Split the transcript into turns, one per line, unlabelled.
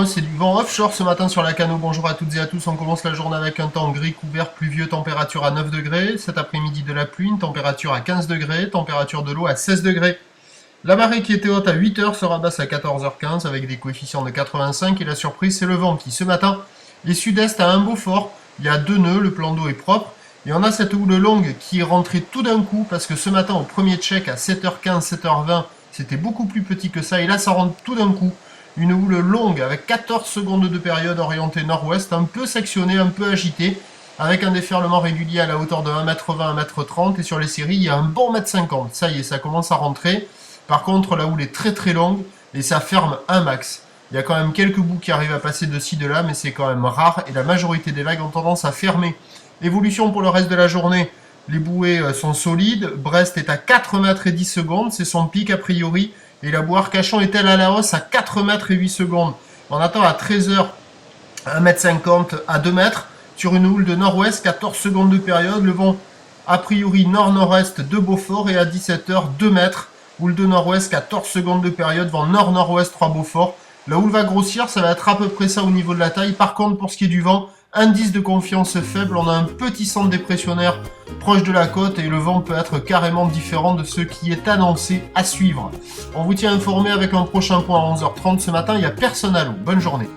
temps, c'est du vent offshore ce matin sur la Cano. Bonjour à toutes et à tous. On commence la journée avec un temps gris, couvert, pluvieux, température à 9 degrés. Cet après-midi de la pluie, une température à 15 degrés, température de l'eau à 16 degrés. La marée qui était haute à 8h sera basse à 14h15 avec des coefficients de 85. Et la surprise, c'est le vent qui, ce matin, est sud-est à un Beaufort. Il y a 2 nœuds, le plan d'eau est propre. Et on a cette houle longue qui est rentrée tout d'un coup parce que ce matin, au premier check à 7h15, 7h20, c'était beaucoup plus petit que ça. Et là, ça rentre tout d'un coup. Une houle longue avec 14 secondes de période orientée nord-ouest, un peu sectionnée, un peu agitée, avec un déferlement régulier à la hauteur de 1m20, 1m30. Et sur les séries, il y a un bon 1m50. Ça y est, ça commence à rentrer. Par contre, la houle est très très longue et ça ferme un max. Il y a quand même quelques bouts qui arrivent à passer de ci, de là, mais c'est quand même rare. Et la majorité des vagues ont tendance à fermer. Évolution pour le reste de la journée. Les bouées sont solides. Brest est à 4 mètres et 10 secondes. C'est son pic a priori. Et la bouée Arcachon est-elle à la hausse à 4 mètres et 8 secondes. On attend à 13h 1m50 à 2 mètres. Sur une houle de nord-ouest, 14 secondes de période. Le vent a priori nord-nord-est de Beaufort. Et à 17h 2 mètres. Houle de nord-ouest, 14 secondes de période. Vent nord-nord-ouest 3 Beaufort. La houle va grossir. Ça va être à peu près ça au niveau de la taille. Par contre, pour ce qui est du vent, indice de confiance faible, on a un petit centre dépressionnaire proche de la côte et le vent peut être carrément différent de ce qui est annoncé à suivre. On vous tient informé avec un prochain point à 11h30 ce matin, il n'y a personne à l'eau. Bonne journée.